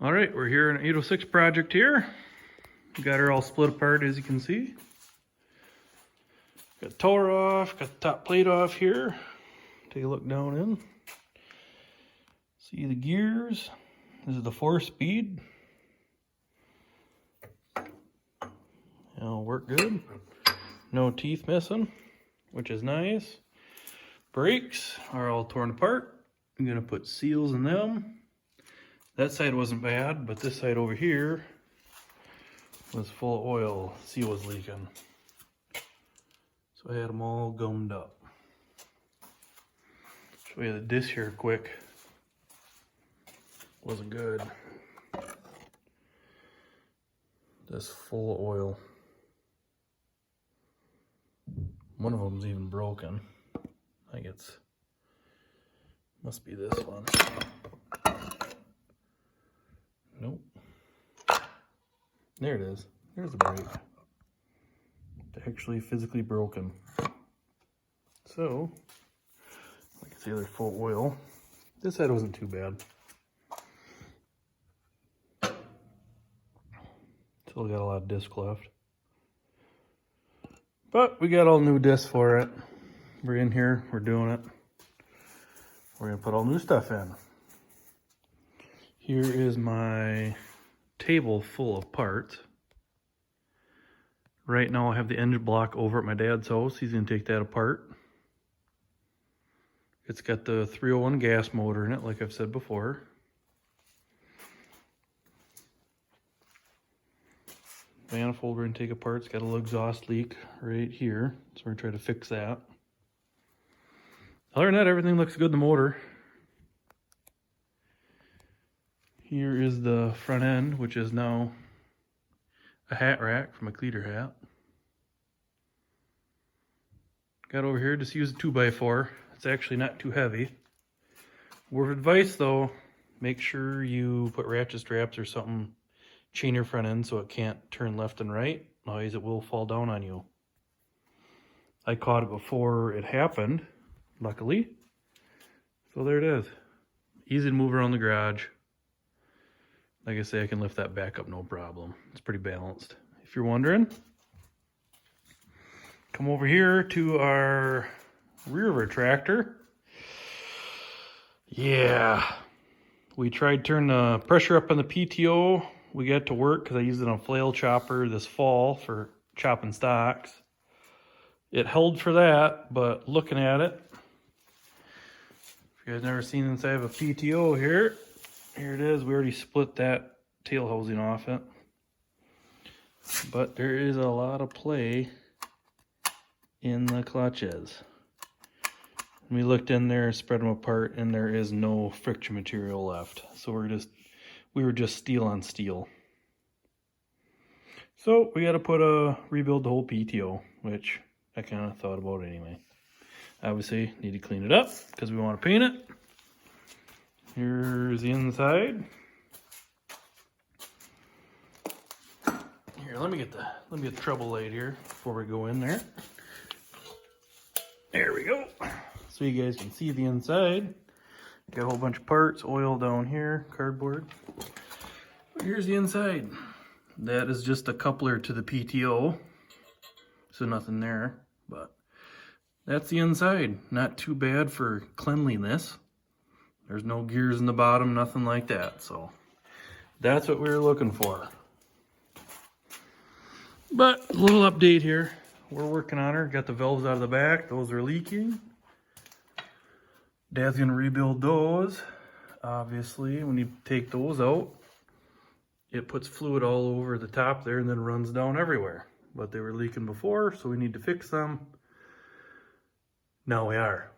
All right, we're here in an 806 project here. We got her all split apart, as you can see. Got the tower off, got the top plate off here. Take a look down in. See the gears. This is the 4-speed. It'll work good. No teeth missing, which is nice. Brakes are all torn apart. I'm gonna put seals in them. That side wasn't bad, but this side over here was full of oil. Seal was leaking. So I had them all gummed up. Show you the disc here quick. Wasn't good. This full of oil. One of them's even broken. I think it's, must be this one. Nope. There it is. There's the brake. It's actually physically broken. So, like I say, they're full of oil. This side wasn't too bad. Still got a lot of disc left. But we got all new discs for it. We're in here, we're doing it. We're gonna put all new stuff in. Here is my table full of parts. Right now I have the engine block over at my dad's house. He's gonna take that apart. It's got the 301 gas motor in it, like I've said before. Manifold we're gonna take apart. It's got a little exhaust leak right here, so we're gonna try to fix that. Other than that, everything looks good in the motor. Here is the front end, which is now a hat rack for my cleater hat. Got over here, just use a 2x4. It's actually not too heavy. Word of advice though, make sure you put ratchet straps or something, chain your front end so it can't turn left and right, otherwise it will fall down on you. I caught it before it happened, luckily. So there it is. Easy to move around the garage. Like I say, I can lift that back up no problem. It's pretty balanced. If you're wondering, come over here to our rear retractor. Yeah, we tried turning the pressure up on the PTO. We got to work because I used it on a flail chopper this fall for chopping stocks. It held for that, but looking at it, if you guys never seen inside of a PTO here, here it is. We already split that tail housing off it. But there is a lot of play in the clutches. We looked in there, spread them apart, and there is no friction material left. So we were just steel on steel. So we got to rebuild the whole PTO, which I kind of thought about anyway. Obviously, need to clean it up because we want to paint it. Here's the inside. Here, let me get the trouble light here before we go in there. There we go. So you guys can see the inside. Got a whole bunch of parts, oil down here, cardboard. Here's the inside. That is just a coupler to the PTO. So nothing there, but that's the inside. Not too bad for cleanliness. There's no gears in the bottom, nothing like that. So that's what we were looking for. But a little update here. We're working on her. Got the valves out of the back. Those are leaking. Dad's gonna rebuild those. Obviously, when you take those out, it puts fluid all over the top there and then runs down everywhere. But they were leaking before, so we need to fix them. Now we are.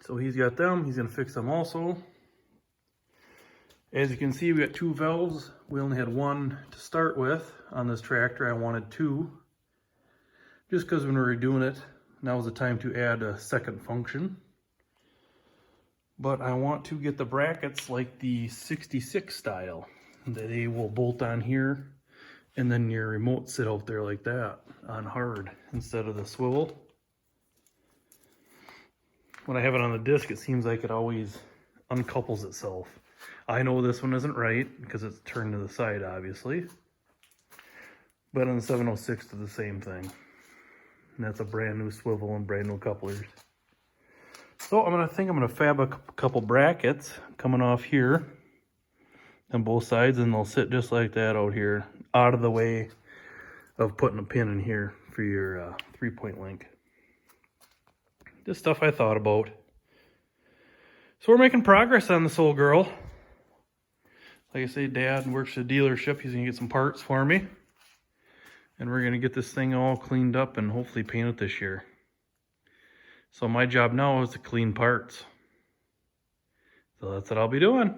So he's got them, he's gonna fix them also. As you can see, we got 2 valves. We only had 1 to start with on this tractor. I wanted 2. Just because when we were doing it, now is the time to add a second function. But I want to get the brackets like the 66 style. They will bolt on here, and then your remote sit out there like that on hard instead of the swivel. When I have it on the disc, it seems like it always uncouples itself. I know this one isn't right because it's turned to the side, obviously. But on the 706, it's the same thing. And that's a brand new swivel and brand new couplers. So I'm gonna fab a couple brackets coming off here on both sides, and they'll sit just like that out here, out of the way of putting a pin in here for your 3-point link. Just stuff I thought about. So we're making progress on this old girl. Like I say, Dad works at a dealership. He's gonna get some parts for me. And we're gonna get this thing all cleaned up and hopefully paint it this year. So my job now is to clean parts. So that's what I'll be doing.